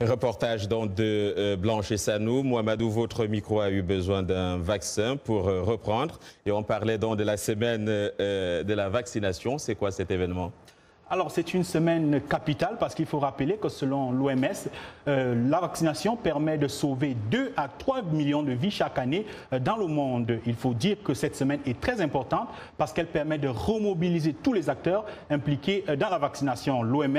Reportage donc de Blanche et Sanou. Mohamedou, votre micro a eu besoin d'un vaccin pour reprendre. Et on parlait donc de la semaine de la vaccination. C'est quoi cet événement? Alors, c'est une semaine capitale parce qu'il faut rappeler que selon l'OMS, la vaccination permet de sauver 2 à 3 millions de vies chaque année dans le monde. Il faut dire que cette semaine est très importante parce qu'elle permet de remobiliser tous les acteurs impliqués dans la vaccination. L'OMS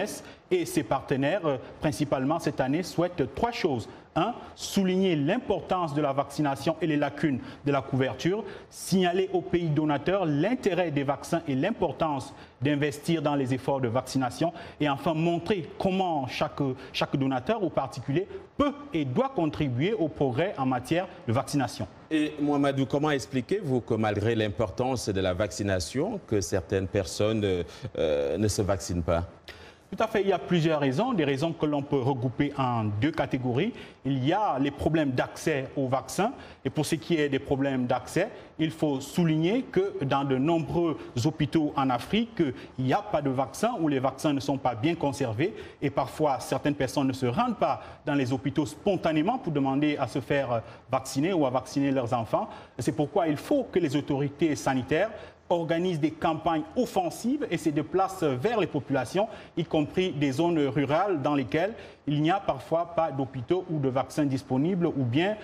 et ses partenaires, principalement cette année, souhaitent 3 choses. 1. Souligner l'importance de la vaccination et les lacunes de la couverture. Signaler aux pays donateurs l'intérêt des vaccins et l'importance d'investir dans les efforts de vaccination. Et enfin, montrer comment chaque donateur ou particulier peut et doit contribuer au progrès en matière de vaccination. Et Mohamedou, comment expliquez-vous que malgré l'importance de la vaccination, que certaines personnes ne se vaccinent pas? Tout à fait, il y a plusieurs raisons, des raisons que l'on peut regrouper en 2 catégories. Il y a les problèmes d'accès aux vaccins. Et pour ce qui est des problèmes d'accès, il faut souligner que dans de nombreux hôpitaux en Afrique, il n'y a pas de vaccin ou les vaccins ne sont pas bien conservés. Et parfois, certaines personnes ne se rendent pas dans les hôpitaux spontanément pour demander à se faire vacciner ou à vacciner leurs enfants. C'est pourquoi il faut que les autorités sanitaires organisent des campagnes offensives et se déplacent vers les populations, y compris des zones rurales dans lesquelles il n'y a parfois pas d'hôpitaux ou de vaccins disponibles ou bien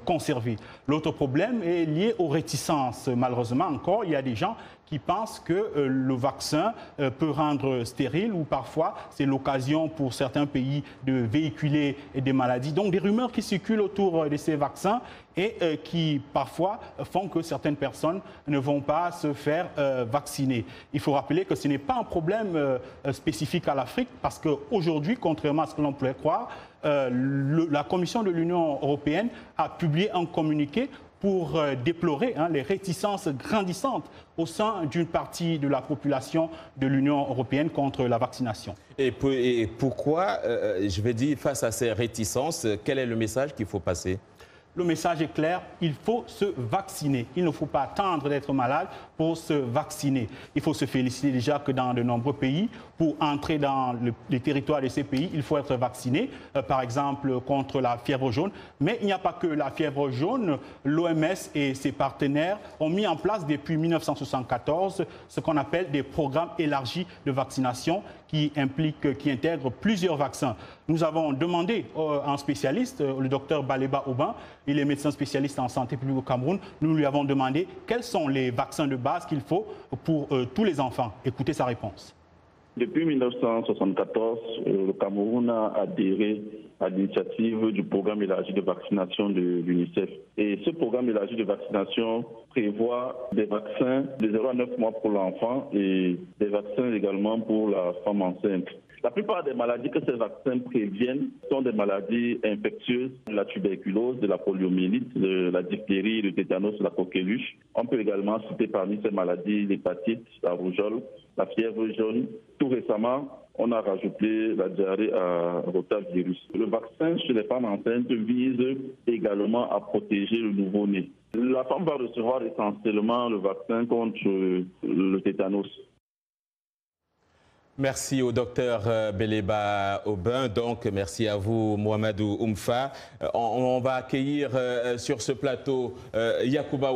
conservés. L'autre problème est lié aux réticences. Malheureusement encore, il y a des gens qui pensent que le vaccin peut rendre stérile ou parfois c'est l'occasion pour certains pays de véhiculer des maladies. Donc des rumeurs qui circulent autour de ces vaccins et qui parfois font que certaines personnes ne vont pas se faire vacciner. Il faut rappeler que ce n'est pas un problème spécifique à l'Afrique parce qu'aujourd'hui, contrairement à ce que l'on pourrait croire, la Commission de l'Union européenne a publié un communiqué pour déplorer les réticences grandissantes au sein d'une partie de la population de l'Union européenne contre la vaccination. Et pourquoi, je vais dire, face à ces réticences, quel est le message qu'il faut passer? Le message est clair, il faut se vacciner. Il ne faut pas attendre d'être malade pour se vacciner. Il faut se féliciter déjà que dans de nombreux pays, pour entrer dans les territoires de ces pays, il faut être vacciné, par exemple contre la fièvre jaune. Mais il n'y a pas que la fièvre jaune. L'OMS et ses partenaires ont mis en place depuis 1974 ce qu'on appelle des programmes élargis de vaccination qui intègrent plusieurs vaccins. Nous avons demandé à un spécialiste, le docteur Baleba Aubin, il est médecin spécialiste en santé publique au Cameroun. Nous lui avons demandé quels sont les vaccins de base qu'il faut pour tous les enfants. Écoutez sa réponse. Depuis 1974, le Cameroun a adhéré à l'initiative du programme élargi de vaccination de l'UNICEF. Et ce programme élargi de vaccination prévoit des vaccins de 0 à 9 mois pour l'enfant et des vaccins également pour la femme enceinte. La plupart des maladies que ces vaccins préviennent sont des maladies infectieuses, la tuberculose, de la poliomyélite, de la diphtérie, le tétanos, la coqueluche. On peut également citer parmi ces maladies l'hépatite, la rougeole, la fièvre jaune. Tout récemment, on a rajouté la diarrhée à rotavirus. Le vaccin chez les femmes enceintes vise également à protéger le nouveau-né. La femme va recevoir essentiellement le vaccin contre le tétanos. Merci au docteur Baleba Aubin. Donc, merci à vous, Mohamedou Oumfa. On va accueillir sur ce plateau Yacouba